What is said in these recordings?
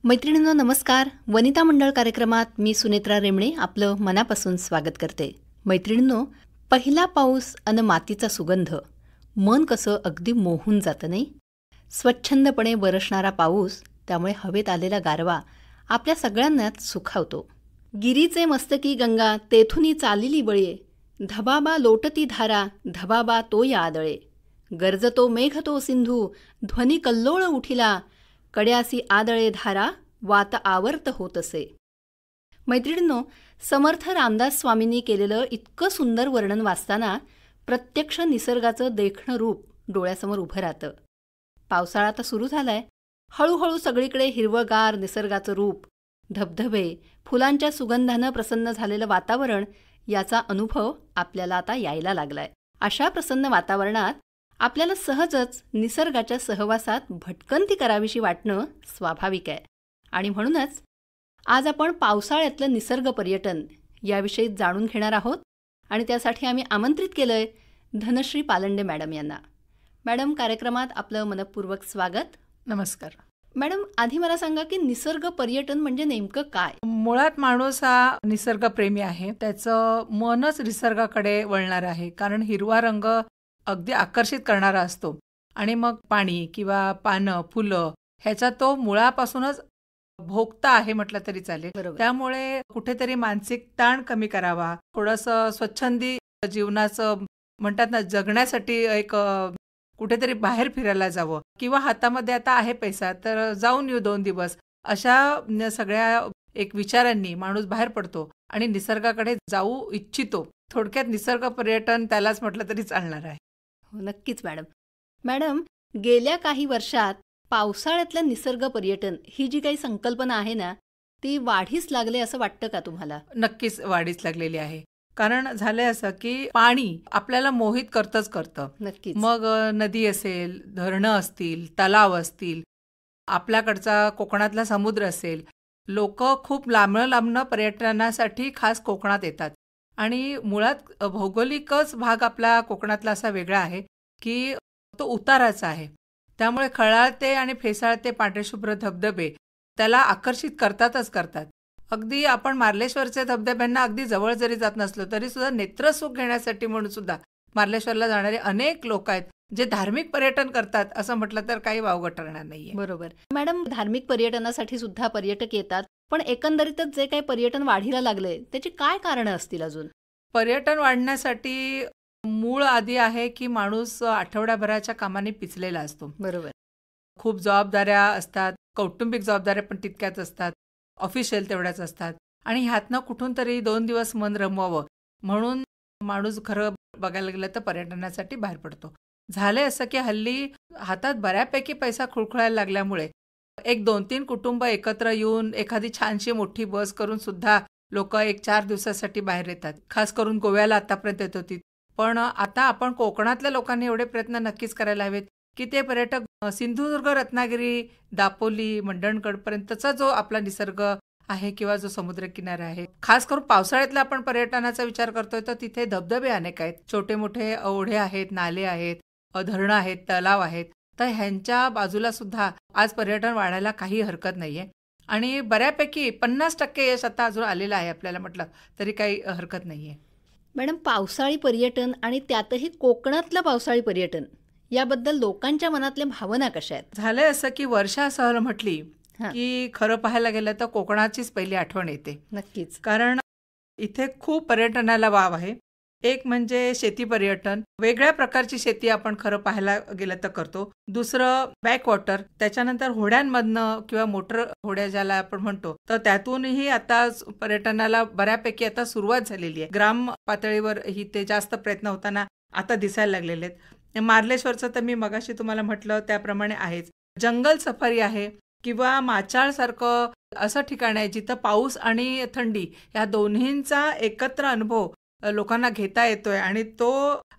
मैत्रिणींनो नमस्कार. वनिता मंडळ कार्यक्रमात मी सुनेत्रा रेमणे आपलं मनापासून स्वागत करते. मैत्रिणींनो, पहिला पाऊस अन मातीचा सुगंध मन कसं अगदी मोहून जातं नाही. स्वच्छंदपणे बरसणारा पाऊस, त्यामुळे हवेत आलेला गारवा आपल्या सगळ्यांनाच सुखावतो. गिरीचे मस्तकी गंगा तेथुनी चालिली बळे, धबाबा लोटती धारा धबाबा तो या आदळे, गरजतो मेघ तो सिंधू ध्वनी कल्लोळ उठिला, कड्यासी आदळे धारा वात आवर्त होत असे. मैत्रिणींनो, समर्थ रामदास स्वामींनी केलेलं इतकं सुंदर वर्णन वाचताना प्रत्यक्ष निसर्गाचं देखणं रूप डोळ्यासमोर उभं राहतं. पावसाळा तर सुरू झालाय. हळूहळू सगळीकडे हिरवगार निसर्गाचं रूप, धबधबे, फुलांच्या सुगंधानं प्रसन्न झालेलं वातावरण याचा अनुभव आपल्याला आता यायला लागलाय. अशा प्रसन्न वातावरणात आपल्याला सहजच निसर्गाच्या सहवासात भटकंती करावीशी वाटणं स्वाभाविक आहे. आणि म्हणूनच आज आपण पावसाळ्यातलं निसर्ग पर्यटन याविषयी जाणून घेणार आहोत. आणि त्यासाठी आम्ही आमंत्रित केलंय धनश्री पालंडे मॅडम यांना. मॅडम, कार्यक्रमात आपलं मनपूर्वक स्वागत. नमस्कार. मॅडम, आधी मला सांगा की निसर्ग पर्यटन म्हणजे नेमकं काय? मुळात माणूस हा निसर्गप्रेमी आहे. त्याचं मनच निसर्गाकडे वळणार आहे, कारण हिरवा रंग अगदी आकर्षित करणारा असतो. आणि मग पाणी किंवा पानं, फुलं ह्याचा तो मुळापासूनच भोगता आहे म्हटलं तरी चालेल. बरोबर. त्यामुळे कुठेतरी मानसिक ताण कमी करावा, थोडंसं स्वच्छंदी जीवनाचं म्हणतात ना, जगण्यासाठी एक कुठेतरी बाहेर फिरायला जावं, किंवा हातामध्ये आता आहे पैसा तर जाऊन येऊ 2 दिवस, अशा सगळ्या एक विचारांनी माणूस बाहेर पडतो आणि निसर्गाकडे जाऊ इच्छितो. थोडक्यात निसर्ग पर्यटन त्यालाच म्हटलं तरी चालणार आहे. हो, नक्कीच मॅडम. मॅडम, गेल्या काही वर्षात पावसाळ्यातलं निसर्ग पर्यटन ही जी काही संकल्पना आहे ना, ती वाढीस लागले असं वाटतं का तुम्हाला? नक्कीच वाढीस लागलेली आहे. कारण झालंय असं की पाणी आपल्याला मोहित करतच करतं. नक्कीच. मग नदी असेल, धरणं असतील, तलाव असतील, आपल्याकडचा कोकणातला समुद्र असेल, लोक खूप लांबनं पर्यटनासाठी खास कोकणात येतात. आणि मुळात भौगोलिकच भाग आपला कोकणातला असा वेगळा आहे की तो उताराचा आहे. त्यामुळे खळाळते आणि फेसाळते पांढरेशुभ्र धबधबे त्याला आकर्षित करतातच करतात. अगदी आपण मार्लेश्वरचे धबधब्यांना अगदी जवळ जरी जात नसलो तरी सुद्धा नेत्रसुख घेण्यासाठी म्हणून सुद्धा मार्लेश्वरला जाणारे अनेक लोक आहेत, जे धार्मिक पर्यटन करतात असं म्हटलं तर काही वावगं ठरणार नाहीये. बरोबर. मॅडम, धार्मिक पर्यटनासाठी सुद्धा पर्यटक येतात, पण एकंदरीतच जे काही पर्यटन वाढीला लागले त्याची काय कारणं असतील अजून? पर्यटन वाढण्यासाठी मूळ आधी आहे की माणूस आठवड्याभराच्या कामाने पिचलेला असतो. बरोबर. खूप जबाबदाऱ्या असतात, कौटुंबिक जबाबदाऱ्या पण तितक्याच असतात, ऑफिशियल तेवढ्याच असतात. आणि ह्यातनं कुठून तरी 2 दिवस मन रमवावं म्हणून माणूस खरं बघायला गेलं तर पर्यटनासाठी बाहेर पडतो. झालंय असं की हल्ली हातात बऱ्यापैकी पैसा खुळखुळायला लागल्यामुळे एक 2-3 कुटुंब एकत्र येऊन एखादी छानशी मोठी बस करून सुद्धा लोक 1-4 दिवसासाठी बाहेर येतात. खास करून गोव्याला आतापर्यंत येत होती. पण आता आपण कोकणातल्या लोकांनी एवढे प्रयत्न नक्कीच करायला हवेत की ते पर्यटक सिंधुदुर्ग, रत्नागिरी, दापोली, मंडणगडपर्यंतचा जो आपला निसर्ग आहे किंवा जो समुद्रकिनारा आहे, खास करून पावसाळ्यातला आपण पर्यटनाचा विचार करतोय तर तिथे धबधबे अनेक आहेत, छोटे मोठे ओढे आहेत, नाले आहेत, धरणं आहेत, तलाव आहेत. तर ह्यांच्या बाजूला सुद्धा आज पर्यटन वाढायला काही हरकत नाहीये. आणि बऱ्यापैकी 50% यश आता अजून आलेलं आहे आपल्याला म्हटलं तरी काही हरकत नाहीये. मॅडम, पावसाळी पर्यटन आणि त्यातही कोकणातलं पावसाळी पर्यटन याबद्दल लोकांच्या मनातल्या भावना कशा आहेत? झालंय असं की वर्षा सहल म्हटली की खरं पाहायला गेलं तर कोकणाचीच पहिली आठवण येते. नक्कीच. कारण इथे खूप पर्यटनाला वाव आहे. एक म्हणजे शेती पर्यटन, वेगळ्या प्रकारची शेती आपण खरं पाहायला गेलं तर करतो. दुसरं बॅकवॉटर, त्याच्यानंतर होड्यांमधनं किंवा मोटर होड्या ज्याला आपण म्हणतो, तर त्यातूनही आता पर्यटनाला बऱ्यापैकी आता सुरुवात झालेली आहे. ग्राम पातळीवर ही ते जास्त प्रयत्न होताना आता दिसायला लागलेले आहेत. मार्लेश्वरचं तर मी मगाशी तुम्हाला म्हटलं त्याप्रमाणे आहेच. जंगल सफारी आहे किंवा माचाळसारखं असं ठिकाण आहे जिथं पाऊस आणि थंडी या दोन्हींचा एकत्र अनुभव लोकांना घेता येतोय. आणि तो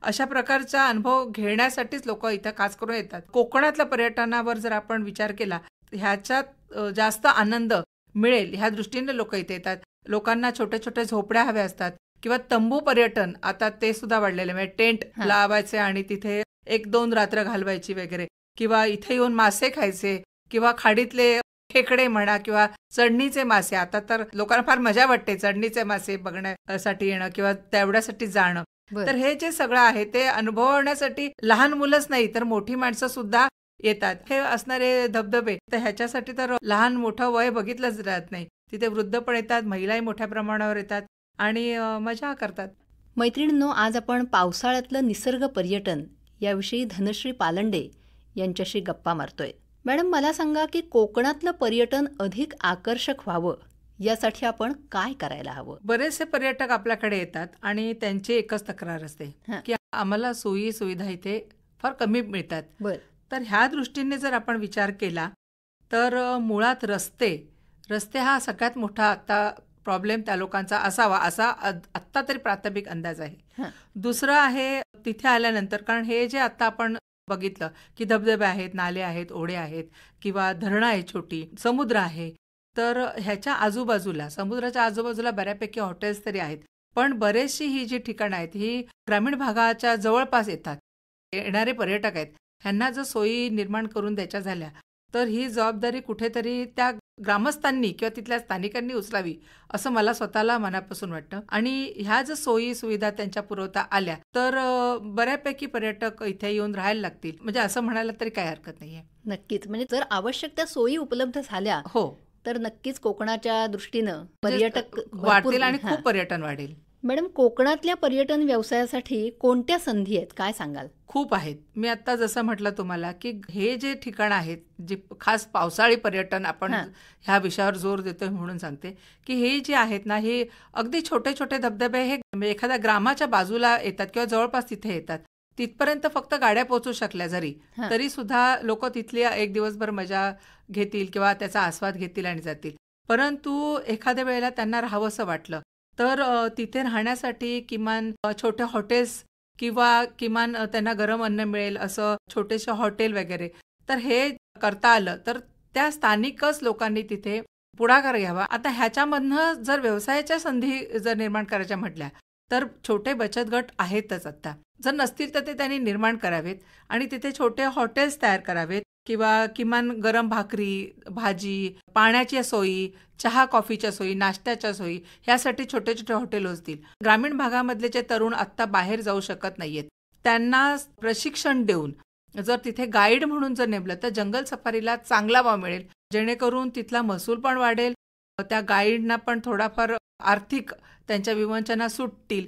अशा प्रकारचा अनुभव घेण्यासाठीच लोक इथं खास करून येतात. कोकणातल्या पर्यटनावर जर आपण विचार केला, ह्याच्यात जास्त आनंद मिळेल ह्या दृष्टीने लोक इथे येतात. लोकांना छोट्या छोट्या झोपड्या हव्या असतात किंवा तंबू पर्यटन आता ते सुद्धा वाढलेले, म्हणजे टेंट लावायचे आणि तिथे 1-2 रात्र घालवायची वगैरे, किंवा इथे येऊन मासे खायचे किंवा खाडीतले खेकडे म्हणा किंवा चढणीचे मासे, आता तर लोकांना फार मजा वाटते चढणीचे मासे बघण्यासाठी येणं किंवा तेवढ्यासाठी जाणं. बरं. तर हे जे सगळं आहे ते अनुभवण्यासाठी लहान मुलंच नाही तर मोठी माणसं सुद्धा येतात. हे असणारे धबधबे तर ह्याच्यासाठी तर लहान मोठं वय बघितलंच जात नाही. तिथे वृद्ध पण येतात, महिलाही मोठ्या प्रमाणावर येतात आणि मजा करतात. मैत्रिणींनो, आज आपण पावसाळ्यातलं निसर्ग पर्यटन याविषयी धनश्री पालंडे यांच्याशी गप्पा मारतोय. मॅडम, मला सांगा की कोकणातलं पर्यटन अधिक आकर्षक व्हावं यासाठी आपण काय करायला हवं? बरेचसे पर्यटक आपल्याकडे येतात आणि त्यांची एकच तक्रार असते हं. की आम्हाला सोयी सुविधा इथे फार कमी मिळतात. बर. तर ह्या दृष्टीने जर आपण विचार केला तर मुळात रस्ते हा सगळ्यात मोठा आता प्रॉब्लेम त्या लोकांचा असावा असा आत्ता तरी प्राथमिक अंदाज आहे. हं. दुसरं आहे तिथे आल्यानंतर, कारण हे जे आता आपण बघितलं की धबधबे आहेत, नाले आहेत, ओढे आहेत किंवा धरणं आहे, छोटी समुद्र आहे, तर ह्याच्या आजूबाजूला समुद्राच्या आजूबाजूला बऱ्यापैकी हॉटेल्स तरी आहेत. पण बरेचशी ही जी ठिकाणं आहेत ही ग्रामीण भागाच्या जवळपास येतात. येणारे पर्यटक आहेत, ह्यांना जर सोयी निर्माण करून द्यायच्या झाल्या तर ही जबाबदारी कुठेतरी त्या ग्रामस्थांनी किंवा तिथल्या स्थानिकांनी उचलावी असं मला स्वतःला मनापासून वाटतं. आणि ह्या जर सोयी सुविधा त्यांच्या पुरवता आल्या तर बऱ्यापैकी पर्यटक इथे येऊन राहायला लागतील. म्हणजे असं म्हणायला तरी काही हरकत नाहीये. नक्कीच. म्हणजे जर आवश्यक त्या सोयी उपलब्ध झाल्या हो, तर नक्कीच कोकणाच्या दृष्टीनं पर्यटक वाढतील आणि हां. खूप पर्यटन वाढेल. मॅडम, कोकणातल्या पर्यटन व्यवसायासाठी कोणत्या संधी आहेत, काय सांगाल? खूप आहेत. मी आता जसं म्हटलं तुम्हाला की हे जे ठिकाण आहेत जे खास पावसाळी पर्यटन आपण हां. ह्या विषयावर जोर देतोय म्हणून सांगते की हे जे आहेत ना, हे अगदी छोटे छोटे धबधबे हे एखाद्या ग्रामाच्या बाजूला येतात किंवा जवळपास तिथे येतात. तिथपर्यंत फक्त गाड्या पोहोचू शकल्या जरी हां. तरी सुद्धा लोक तिथली एक दिवसभर मजा घेतील किंवा त्याचा आस्वाद घेतील आणि जातील. परंतु एखाद्या वेळेला त्यांना राहावंसं वाटलं तर तिथे राहण्यासाठी किमान छोटे हॉटेल्स किंवा किमान त्यांना गरम अन्न मिळेल असं छोटेसे हॉटेल वगैरे तर हे करता आलं तर त्या स्थानिकच लोकांनी तिथे पुढाकार घ्यावा. आता ह्याच्यामधनं जर व्यवसायाच्या संधी जर निर्माण करायच्या म्हटल्या तर छोटे बचत गट आहेतच आता. जर नसतील तर ते त्यांनी निर्माण करावेत आणि तिथे छोटे हॉटेल्स तयार करावेत किंवा किमान गरम भाकरी, भाजी, पाण्याच्या सोयी, चहा कॉफीच्या सोयी, नाश्त्याच्या सोयी ह्यासाठी छोटे छोटे हॉटेल असतील. ग्रामीण भागामधले जे तरुण आत्ता बाहेर जाऊ शकत नाहीयेत त्यांना प्रशिक्षण देऊन जर तिथे गाईड म्हणून जर नेमलं तर जंगल सफारीला चांगला वाव मिळेल, जेणेकरून तिथला महसूल पण वाढेल, त्या गाईडना पण थोडाफार आर्थिक त्यांच्या विवंचना सुटतील.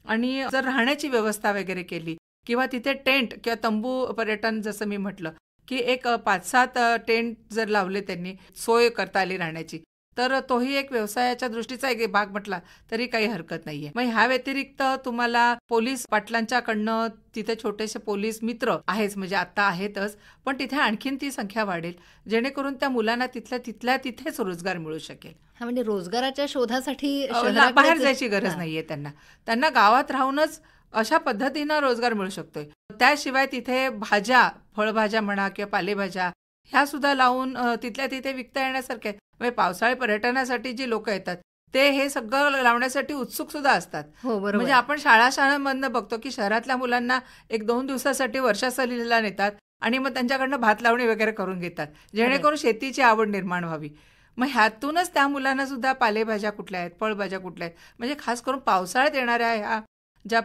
आणि जर राहण्याची व्यवस्था वगैरे केली किंवा तिथे टेंट किंवा तंबू पर्यटन जसं मी म्हटलं की एक 5-7 टेंट जर लावले त्यांनी सोय करता आली राहण्याची तर तोही एक व्यवसायाच्या दृष्टीचा एक भाग म्हटला तरी काही हरकत नाहीये. मग ह्या व्यतिरिक्त तुम्हाला पोलीस पाटलांच्याकडनं तिथे छोटेसे पोलीस मित्र आहेच, म्हणजे आता आहेतच, पण तिथे आणखीन ती संख्या वाढेल जेणेकरून त्या मुलांना तिथल्या तिथेच रोजगार मिळू शकेल. हा, म्हणजे रोजगाराच्या शोधासाठी बाहेर जायची गरज नाहीये त्यांना गावात राहूनच अशा पद्धतीनं रोजगार मिळू शकतोय. त्याशिवाय तिथे भाज्या, फळभाज्या म्हणा किंवा पालेभाज्या ह्या सुद्धा लावून तिथल्या तिथे विकता येण्यासारख्या. म्हणजे पावसाळी पर्यटनासाठी जी लोक येतात ते हे सगळं लावण्यासाठी उत्सुक सुद्धा असतात. हो, बरोबर. म्हणजे आपण शाळांमधनं बघतो की शहरातल्या मुलांना 1-2 दिवसासाठी वर्षा सहलीला नेतात आणि मग त्यांच्याकडनं भात लावणी वगैरे करून घेतात जेणेकरून शेतीची आवड निर्माण व्हावी. मग ह्यातूनच त्या मुलांना सुद्धा पालेभाज्या कुठल्या आहेत, फळभाज्या कुठल्या आहेत, म्हणजे खास करून पावसाळ्यात येणाऱ्या ह्या ज्या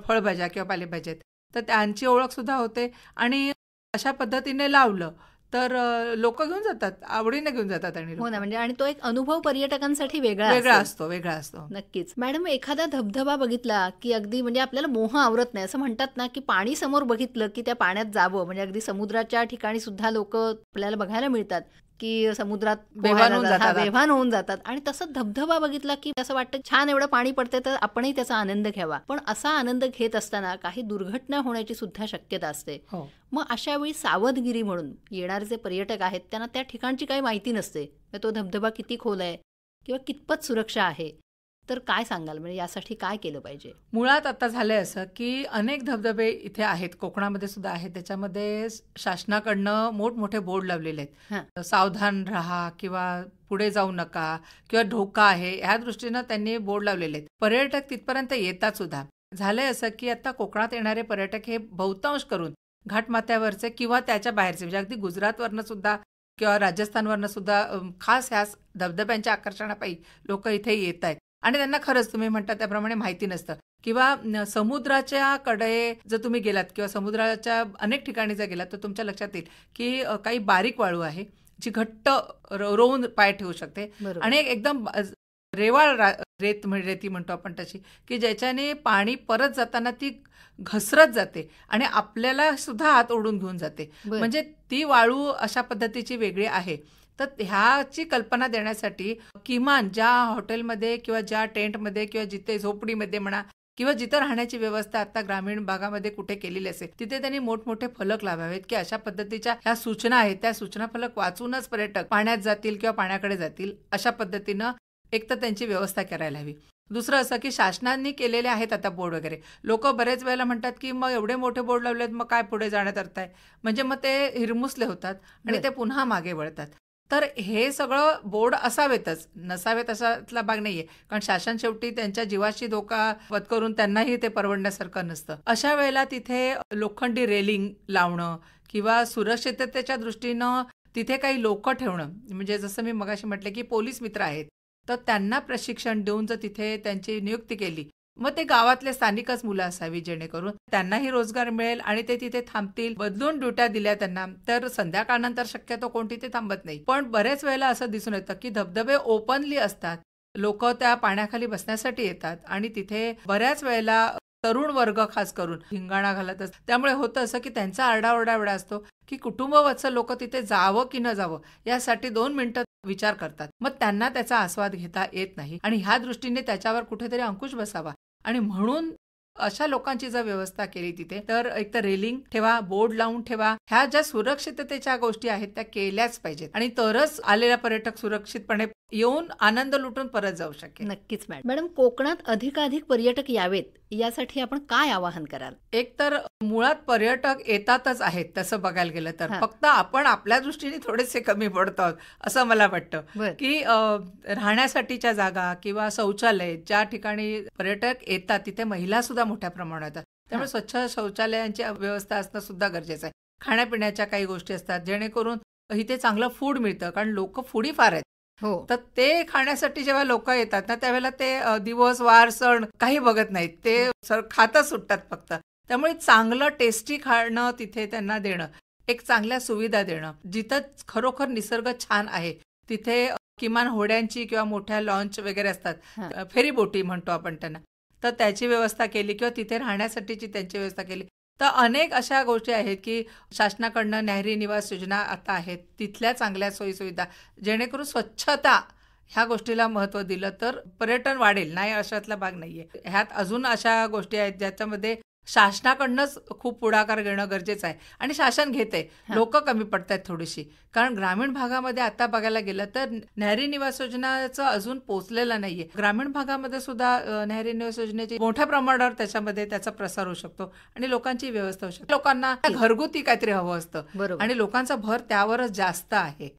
फळभाज्या किंवा पालेभाज्या आहेत तर त्यांची ओळख सुद्धा होते. आणि अशा पद्धतीने लावलं तर लोक घेऊन जातात, आवडीने घेऊन जातात. आणि हो ना, म्हणजे आणि तो एक अनुभव पर्यटकांसाठी वेगळा असतो. नक्कीच. मॅडम, एखादा धबधबा बघितला की अगदी म्हणजे आपल्याला मोह आवरत नाही. असं म्हणतात ना की पाणी समोर बघितलं की त्या पाण्यात जावं. म्हणजे अगदी समुद्राच्या ठिकाणी सुद्धा लोक आपल्याला बघायला मिळतात की समुद्रात बेभान होऊन जातात. आणि तसं धबधबा बघितला की असं वाटतं छान एवढं पाणी पडते तर आपणही त्याचा आनंद घ्यावा. पण असा आनंद घेत असताना काही दुर्घटना होण्याची सुद्धा शक्यता असते. मग अशा वेळी सावधगिरी म्हणून येणारे जे पर्यटक आहेत त्यांना त्या ठिकाणची काही माहिती नसते, तो धबधबा किती खोल आहे किंवा कितपत सुरक्षा आहे, तर काय सांगाल? म्हणजे यासाठी काय केलं पाहिजे? मुळात आता झालंय असं की अनेक धबधबे इथे आहेत, कोकणामध्ये सुद्धा आहेत, त्याच्यामध्ये शासनाकडनं मोठमोठे बोर्ड लावलेले आहेत, सावधान राहा किंवा पुढे जाऊ नका किंवा धोका आहे, ह्या दृष्टीनं त्यांनी बोर्ड लावलेले आहेत. पर्यटक तिथपर्यंत येतात सुद्धा. झालंय असं की आता कोकणात येणारे पर्यटक हे बहुतांश करून घाटमाथ्यावरचे किंवा त्याच्या बाहेरचे, म्हणजे अगदी गुजरातवरनं सुद्धा किंवा राजस्थानवरनं सुद्धा खास ह्या धबधब्यांच्या आकर्षणापायी लोक इथे येत आहेत आणि त्यांना खरंच तुम्ही म्हणता त्याप्रमाणे माहिती नसतं किंवा समुद्राच्या कडे जर तुम्ही गेलात किंवा समुद्राच्या अनेक ठिकाणी जर गेलात तर तुमच्या लक्षात येईल की काही बारीक वाळू आहे जी घट्ट रोवून पाय ठेवू शकते बरोबर. आणि एकदम रेवाळ रेती म्हणतो आपण तशी, की ज्याच्याने पाणी परत जाताना ती घसरत जाते आणि आपल्याला सुद्धा हात ओढून घेऊन जाते. बरं. म्हणजे ती वाळू अशा पद्धतीची वेगळी आहे. तर ह्याची कल्पना देण्यासाठी किमान ज्या हॉटेलमध्ये किंवा ज्या टेंटमध्ये किंवा जिथे झोपडीमध्ये म्हणा किंवा जिथं राहण्याची व्यवस्था आता ग्रामीण भागामध्ये कुठे केलेली असेल तिथे त्यांनी मोठमोठे फलक लावावेत की अशा पद्धतीच्या ह्या सूचना आहेत त्या सूचना फलक वाचूनच पर्यटक पाण्यात जातील किंवा पाण्याकडे जातील अशा पद्धतीनं एक तर त्यांची व्यवस्था करायला हवी. दुसरं असं की शासनाने केलेले आहेत आता बोर्ड वगैरे. लोक बरेच वेळेला म्हणतात की मग एवढे मोठे बोर्ड लावलेत मग काय पुढे जाण्यात अर्थ आहे, म्हणजे मग ते हिरमुसले होतात आणि बरं. ते पुन्हा मागे वळतात. तर हे सगळं बोर्ड असावेतच, नसावेत असातला भाग नाहीये, कारण शासन शेवटी त्यांच्या जीवाशी धोका पत्करून त्यांनाही ते परवडण्यासारखं नसतं. अशा वेळेला तिथे लोखंडी रेलिंग लावणं किंवा सुरक्षिततेच्या दृष्टीनं तिथे काही लोक ठेवणं, म्हणजे जसं मी मगाशी म्हटलं की पोलीस मित्र आहेत तर त्यांना प्रशिक्षण देऊन जर तिथे त्यांची नियुक्ती केली मग ते गावातले स्थानिकच मुलं असावी जेणेकरून त्यांनाही रोजगार मिळेल आणि ते तिथे थांबतील. बदलून ड्युट्या दिल्या त्यांना तर संध्याकाळनंतर शक्यतो कोण तिथे थांबत नाही. पण बरेच वेळेला असं दिसून येतं की धबधबे ओपनली असतात, लोक त्या पाण्याखाली बसण्यासाठी येतात आणि तिथे बऱ्याच वेळेला तरुण वर्ग खास करून धिंगाणा घालत असतात. त्यामुळे होतं असं की त्यांचा आरडाओरडा एवढा असतो की कुटुंबवत्सल लोक तिथे जावं की न जावं यासाठी 2 मिनिटं विचार करतात. मग त्यांना त्याचा आस्वाद घेता येत नाही आणि ह्या दृष्टीने त्याच्यावर कुठेतरी अंकुश बसावा आणि म्हणून अशा लोकांची जर व्यवस्था केली तिथे तर एक तर रेलिंग ठेवा, बोर्ड लावून ठेवा, ह्या ज्या सुरक्षिततेच्या गोष्टी आहेत त्या केल्याच पाहिजेत आणि तरच आलेला पर्यटक सुरक्षितपणे येऊन आनंद लुटून परत जाऊ शकेल. नक्कीच मॅडम, कोकणात अधिकाधिक पर्यटक यावेत यासाठी आपण काय आवाहन कराल? एक तर मुळात पर्यटक येतातच आहेत तसं बघायला गेलं तर, हा. फक्त आपण आपल्या दृष्टीने थोडेसे कमी पडतो आहोत असं मला वाटतं. बरं. की राहण्यासाठीच्या जागा किंवा शौचालय ज्या ठिकाणी पर्यटक येतात तिथे महिला सुद्धा मोठ्या प्रमाणात येतात, त्यामुळे स्वच्छ शौचालयांची व्यवस्था असणं सुद्धा गरजेचं आहे. खाण्यापिण्याच्या काही गोष्टी असतात जेणेकरून इथे चांगलं फूड मिळतं, कारण लोक फूडी फार आहेत. हो. तर ते खाण्यासाठी जेव्हा लोक येतात ना त्यावेळेला ते दिवस वार सण काही बघत नाहीत, ते खातच सुटतात फक्त. त्यामुळे चांगलं टेस्टी खाणं तिथे त्यांना देणं, एक चांगल्या सुविधा देणं, जिथं खरोखर निसर्ग छान आहे तिथे किमान होड्यांची किंवा मोठ्या लॉन्च वगैरे असतात, हा. फेरीबोटी म्हणतो आपण त्यांना, तर त्याची व्यवस्था केली किंवा तिथे राहण्यासाठीची त्यांची व्यवस्था केली तर अनेक अशा गोष्टी आहेत की शासनाकडनं न्याहारी निवास योजना आता आहेत, तिथल्या चांगल्या सोयीसुविधा जेणेकरून स्वच्छता ह्या गोष्टीला महत्त्व दिलं तर पर्यटन वाढेल, नाही अशातला भाग नाहीये. ह्यात अजून अशा गोष्टी आहेत ज्याच्यामध्ये शासनाकडनंच खूप पुढाकार घेणं गरजेचं आहे आणि शासन घेते, हा. लोक कमी पडतायत थोडीशी, कारण ग्रामीण भागामध्ये आता बघायला गेलं तर न्याहारी निवास योजनाचं अजून पोहोचलेलं नाहीये. ग्रामीण भागामध्ये सुद्धा न्याहारी निवास योजनेची मोठ्या प्रमाणावर त्याच्यामध्ये त्याचा प्रसार होऊ शकतो आणि लोकांची व्यवस्था होऊ शकते. लोकांना घरगुती काहीतरी हवं असतं बरोबर. आणि लोकांचा भर त्यावरच जास्त आहे.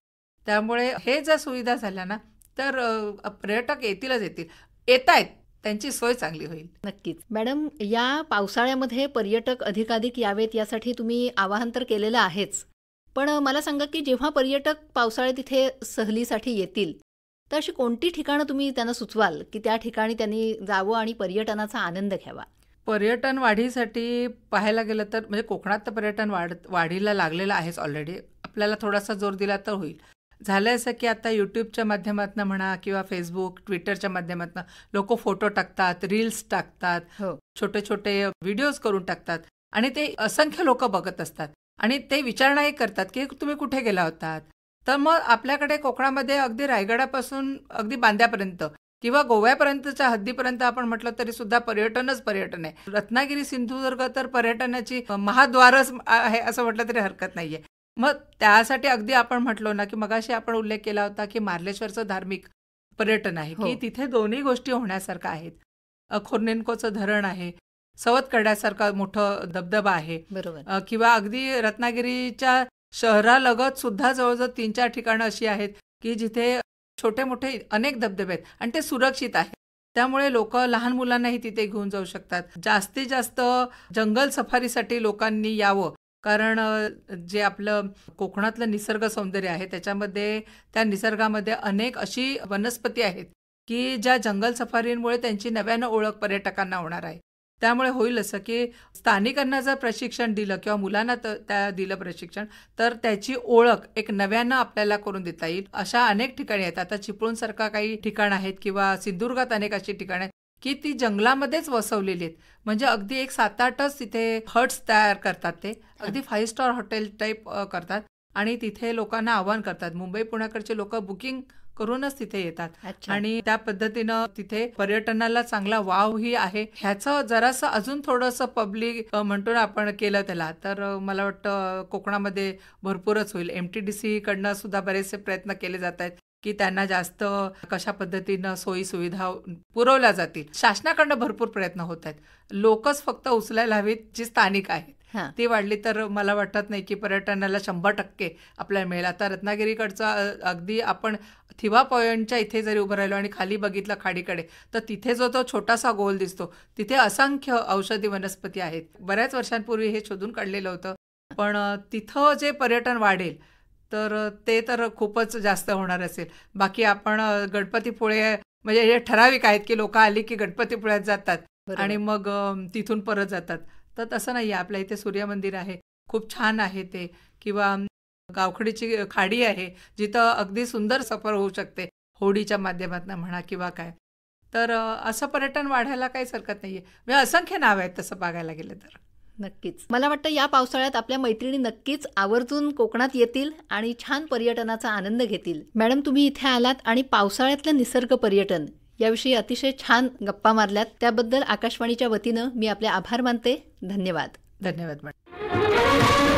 त्यामुळे हे जर सुविधा झाल्या ना तर पर्यटक येतीलच येतील, येत आहेत, त्यांची सोय चांगली होईल. नक्कीच मॅडम, या पावसाळ्यामध्ये पर्यटक अधिकाधिक यावेत यासाठी तुम्ही आवाहन तर केलेलं आहेच, पण मला सांगा की जेव्हा पर्यटक पावसाळ्यात इथे सहलीसाठी येतील तर अशी कोणती ठिकाणं तुम्ही त्यांना सुचवाल की त्या ठिकाणी त्यांनी जावं आणि पर्यटनाचा आनंद घ्यावा? पर्यटन वाढीसाठी पाहायला गेलं तर म्हणजे कोकणात तर पर्यटन वाढीला लागलेलं आहेच ऑलरेडी, आपल्याला थोडासा जोर दिला तर होईल. झालं असं की आता यूट्यूबच्या माध्यमातून म्हणा किंवा फेसबुक ट्विटरच्या माध्यमातून लोक फोटो टाकतात, रील्स टाकतात, हो. छोटे छोटे व्हिडिओज करून टाकतात आणि ते असंख्य लोक बघत असतात आणि ते विचारणाही करतात की तुम्ही कुठे गेला होतात. तर मग आपल्याकडे कोकणामध्ये अगदी रायगडापासून अगदी बांद्यापर्यंत किंवा गोव्यापर्यंतच्या हद्दीपर्यंत आपण म्हटलं तरी सुद्धा पर्यटनच पर्यटन आहे. रत्नागिरी सिंधुदुर्ग तर पर्यटनाची महाद्वारच आहे असं म्हटलं तरी हरकत नाहीये. मग त्यासाठी अगदी आपण म्हटलो ना की मगाशी आपण उल्लेख केला होता की मार्लेश्वरचं धार्मिक पर्यटन आहे हो. की तिथे दोन्ही गोष्टी होण्यासारख्या आहेत. खोर्नेनकोचं धरण आहे, सवत करण्यासारखा मोठं धबधबा आहे, बरोबर. किंवा अगदी रत्नागिरीच्या शहरालगत सुद्धा जवळजवळ 3-4 ठिकाणं अशी आहेत की जिथे छोटे मोठे अनेक धबधबे आहेत आणि ते सुरक्षित आहेत. त्यामुळे लोक लहान मुलांनाही तिथे घेऊन जाऊ शकतात. जास्तीत जास्त जंगल सफारीसाठी लोकांनी यावं, कारण जे आपलं कोकणातलं निसर्ग सौंदर्य आहे त्याच्यामध्ये त्या निसर्गामध्ये अनेक अशी वनस्पती आहेत की ज्या जंगल सफारीमुळे त्यांची नव्यानं ओळख पर्यटकांना होणार आहे. त्यामुळे होईल असं की स्थानिकांना जर प्रशिक्षण दिलं किंवा मुलांना त्या दिलं प्रशिक्षण, तर त्याची ओळख एक नव्यानं आपल्याला करून देता येईल. अशा अनेक ठिकाणी आहेत. आता चिपळूणसारखा काही ठिकाण आहेत किंवा सिंधुदुर्गात अनेक अशी ठिकाणं आहेत की ती जंगलामध्येच वसवलेली आहेत. म्हणजे अगदी एक 7-8च तिथे हट्स तयार करतात. ते अगदी 5 स्टार हॉटेल टाईप करतात आणि तिथे लोकांना आवाहन करतात. मुंबई पुण्याकडचे लोक बुकिंग करूनच तिथे येतात अच्छा. आणि त्या पद्धतीनं तिथे पर्यटनाला चांगला वावही आहे. ह्याचं जरासं अजून थोडंसं पब्लिक म्हणतो ना आपण केलं त्याला, तर मला वाटतं कोकणामध्ये भरपूरच होईल. MTDC कडनं सुद्धा बरेचसे प्रयत्न केले जात आहेत की त्यांना जास्त कशा पद्धतीनं सोयी सुविधा पुरवल्या जातील. शासनाकडनं भरपूर प्रयत्न होत आहेत. लोकच फक्त उचलायला हवीत जी स्थानिक आहेत. हां. ती वाढली तर मला वाटत नाही की पर्यटनाला 100% आपल्याला मिळेल. आता रत्नागिरीकडचा अगदी आपण थिवा पॉईंटच्या इथे जरी उभं राहिलो आणि खाली बघितलं खाडीकडे, तर तिथे जो तो छोटासा गोल दिसतो, तिथे असंख्य औषधी वनस्पती आहेत. बऱ्याच वर्षांपूर्वी हे शोधून काढलेलं होतं. पण तिथं जे पर्यटन वाढेल तर ते तर खूपच जास्त होणार असेल. बाकी आपण गणपतीपुळे म्हणजे हे ठराविक आहेत की लोक आली की गणपतीपुळ्यात जातात बरोबर. आणि मग तिथून परत जातात. तर तसं नाही आहे. आपल्या इथे सूर्यमंदिर आहे, खूप छान आहे ते. किंवा गावखडीची खाडी आहे जिथं अगदी सुंदर सफर होऊ शकते होडीच्या माध्यमातून म्हणा किंवा काय. तर असं पर्यटन वाढायला काहीच हरकत नाहीये. म्हणजे असंख्य नाव आहेत तसं बघायला गेलं तर. नक्कीच. मला वाटतं या पावसाळ्यात आपल्या मैत्रिणी नक्कीच आवर्जून कोकणात येतील आणि छान पर्यटनाचा आनंद घेतील. मॅडम, तुम्ही इथे आलात आणि पावसाळ्यातलं निसर्ग पर्यटन याविषयी अतिशय छान गप्पा मारल्यात. त्याबद्दल आकाशवाणीच्या वतीनं मी आपले आभार मानते. धन्यवाद. धन्यवाद मॅडम.